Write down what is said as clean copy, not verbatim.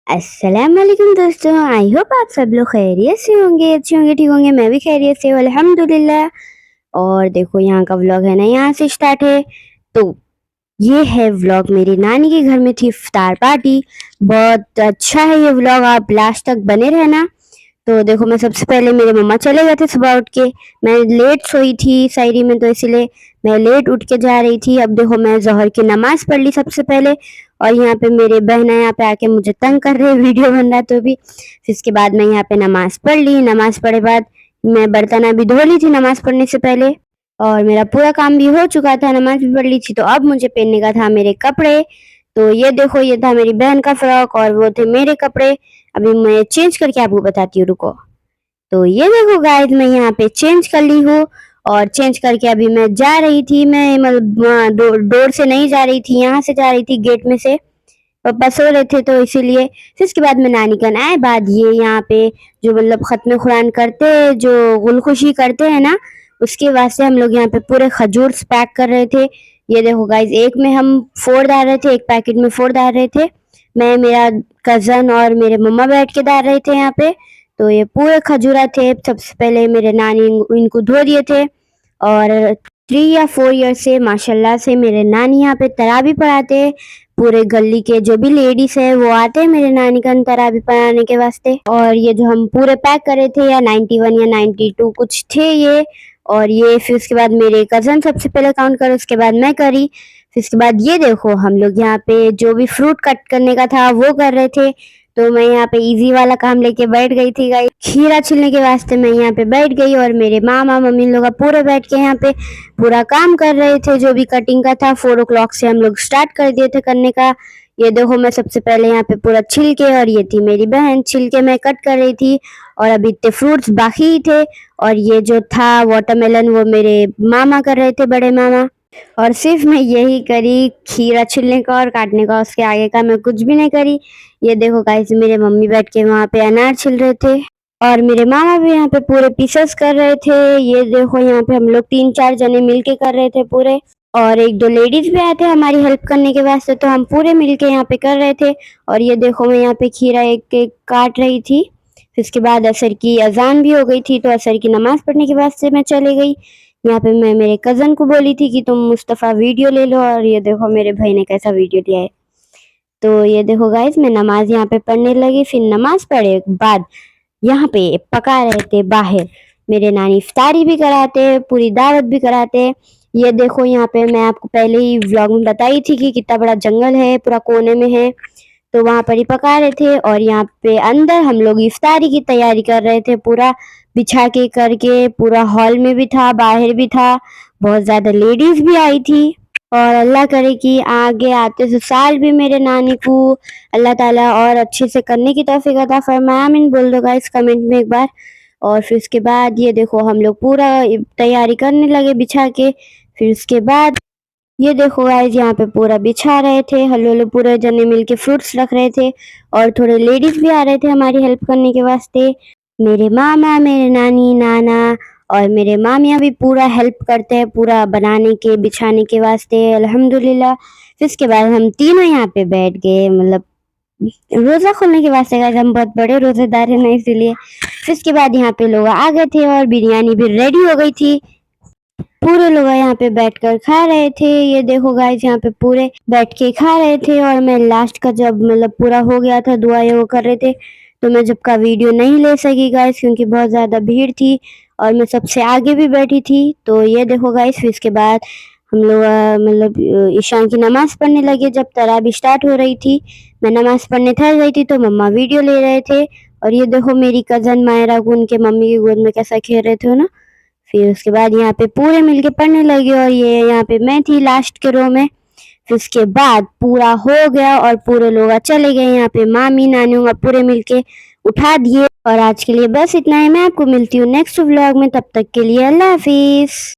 अस्सलाम वालेकुम दोस्तों, आई होप आप सब लोग खैरियत से होंगे, अच्छे होंगे, ठीक होंगे। मैं भी खैरियत से हूँ अल्हम्दुलिल्लाह। और देखो यहाँ का व्लॉग है ना, यहाँ से स्टार्ट है। तो ये है व्लॉग, मेरी नानी के घर में थी इफ्तार पार्टी। बहुत अच्छा है ये व्लॉग, आप लास्ट तक बने रहना। तो देखो मैं सबसे पहले, मेरे मम्मा चले गए थे सुबह उठ के। मैं लेट सोई थी शायरी में, तो इसीलिए मैं लेट उठ के जा रही थी। अब देखो मैं ज़ोहर की नमाज पढ़ ली सबसे पहले। और यहाँ पे मेरे बहन यहाँ पे आके मुझे तंग कर रहे हैं, वीडियो बन रहा है तो भी। फिर इसके बाद मैं यहाँ पे नमाज पढ़ ली। नमाज पढ़े बाद मैं बर्तन अभी धो ली थी नमाज पढ़ने से पहले। और मेरा पूरा काम भी हो चुका था, नमाज भी पढ़ ली थी। तो अब मुझे पहनने का था मेरे कपड़े। तो ये देखो, ये था मेरी बहन का फ्रॉक और वो थे मेरे कपड़े। अभी मैं चेंज करके आपको बताती हूँ, रुको। तो ये देखो गाइस, मैं यहाँ पे चेंज कर ली हूँ। और चेंज करके अभी मैं जा रही थी, मैं मतलब डोर से नहीं जा रही थी, यहाँ से जा रही थी गेट में से। पापा सो रहे थे तो इसीलिए। फिर इसके बाद मैं नानी का आए बाद ये यहाँ पे जो मतलब खत्म कुरान करते हैं, जो गुलखुशी करते हैं ना, उसके वास्ते हम लोग यहाँ पे पूरे खजूर पैक कर रहे थे। ये देखो गाइस, एक में हम फोड़ डाल रहे थे, एक पैकेट में फोड़ डाल रहे थे। मैं, मेरा कजन और मेरे मम्मा बैठ के डाल रहे थे यहाँ पे। तो ये पूरे खजूरा थे। सबसे पहले मेरे नानी इनको धो दिए थे। और 3 या 4 ईयर से माशाल्लाह से मेरे नानी यहाँ पे तराबी पढ़ाते हैं। पूरे गली के जो भी लेडीज है वो आते हैं मेरे नानी का तराबी पढ़ाने के वास्ते। और ये जो हम पूरे पैक करे थे, या 91 या 92 कुछ थे ये। और ये फिर उसके बाद मेरे कजन सबसे पहले काउंट करे, उसके बाद मैं करी। फिर उसके बाद ये देखो, हम लोग यहाँ पे जो भी फ्रूट कट करने का था वो कर रहे थे। तो मैं यहाँ पे इजी वाला काम लेके बैठ गई थी गाइस, खीरा छिलने के वास्ते मैं यहाँ पे बैठ गई। और मेरे मामा मम्मी लोग पूरे बैठ के यहाँ पे पूरा काम कर रहे थे, जो भी कटिंग का था। 4 o'clock से हम लोग स्टार्ट कर दिए थे करने का। ये देखो मैं सबसे पहले यहाँ पे पूरा छिल के, और ये थी मेरी बहन, छिल के मैं कट कर रही थी। और अभी इतने फ्रूट्स बाकी ही थे। और ये जो था वाटरमेलन, वो मेरे मामा कर रहे थे, बड़े मामा। और सिर्फ मैं यही करी, खीरा छिलने का और काटने का, उसके आगे का मैं कुछ भी नहीं करी। ये देखो गाइस, मेरे मम्मी बैठ के वहाँ पे अनार छिल रहे थे। और मेरे मामा भी यहाँ पे पूरे पीसेस कर रहे थे। ये देखो यहाँ पे हम लोग 3-4 जने मिलके कर रहे थे पूरे। और 1-2 लेडीज भी आए थे हमारी हेल्प करने के वास्ते, तो हम पूरे मिलके यहाँ पे कर रहे थे। और ये देखो मैं यहाँ पे खीरा एक एक काट रही थी। फिर उसके बाद असर की अजान भी हो गई थी, तो असर की नमाज पढ़ने के वास्ते मैं चली गई। यहाँ पे मैं मेरे कजन को बोली थी कि तुम मुस्तफ़ा वीडियो ले लो, और ये देखो मेरे भाई ने कैसा वीडियो लिया है। तो ये देखो गाइस, मैं नमाज यहाँ पे पढ़ने लगी। फिर नमाज पढ़े बाद यहाँ पे पका रहे थे बाहर। मेरे नानी इफ्तारी भी कराते, पूरी दावत भी कराते। ये देखो यहाँ पे मैं आपको पहले ही व्लॉग में बताई थी कि कितना बड़ा जंगल है, पूरा कोने में है। तो वहाँ पर ही पका रहे थे। और यहाँ पे अंदर हम लोग इफ्तारी की तैयारी कर रहे थे, पूरा बिछा के करके। पूरा हॉल में भी था, बाहर भी था। बहुत ज़्यादा लेडीज भी आई थी। और अल्लाह करे कि आगे आते से साल भी मेरे नानी को अल्लाह ताला और अच्छे से करने की तौफीक अता फरमाए। आमीन बोल दो गाइस कमेंट में एक बार। और फिर उसके बाद ये देखो हम लोग पूरा तैयारी करने लगे बिछा के। फिर उसके बाद ये देखो गाइस, यहाँ पे पूरा बिछा रहे थे, हल्लो हल्लो पूरे जने मिलके फ्रूट्स रख रहे थे। और थोड़े लेडीज भी आ रहे थे हमारी हेल्प करने के वास्ते। मेरे मामा, मेरे नानी, नाना और मेरे मामियाँ भी पूरा हेल्प करते हैं, पूरा बनाने के बिछाने के वास्ते अल्हम्दुलिल्लाह। फिर इसके बाद हम तीनों यहाँ पे बैठ गए, मतलब रोज़ा खोलने के वास्ते गाइस, हम बहुत बड़े रोज़ेदार हैं ना इसीलिए। फिर इसके बाद यहाँ पे लोग आ गए थे और बिरयानी भी रेडी हो गई थी। पूरे लोग यहाँ पे बैठकर खा रहे थे। ये देखो गाइस, यहाँ पे पूरे बैठ के खा रहे थे। और मैं लास्ट का जब मतलब पूरा हो गया था, दुआएं वो कर रहे थे, तो मैं जब का वीडियो नहीं ले सकी गाइस, क्योंकि बहुत ज़्यादा भीड़ थी और मैं सबसे आगे भी बैठी थी। तो ये देखो गाइस, फिर इसके बाद हम लोग मतलब ईशान की नमाज़ पढ़ने लगे। जब तराबी स्टार्ट हो रही थी, मैं नमाज़ पढ़ने ठहर गई थी, तो मम्मा वीडियो ले रहे थे। और ये देखो मेरी कज़न मायरा को उनके मम्मी की गोद में कैसा खेल रहे थे ना। फिर उसके बाद यहाँ पे पूरे मिलके पढ़ने लगे। और ये यहाँ पे मैं थी लास्ट के रो में। फिर उसके बाद पूरा हो गया और पूरे लोग चले गए। यहाँ पे मामी नानी पूरे मिलके उठा दिए। और आज के लिए बस इतना ही। मैं आपको मिलती हूँ नेक्स्ट व्लॉग में, तब तक के लिए अल्लाह हाफिज।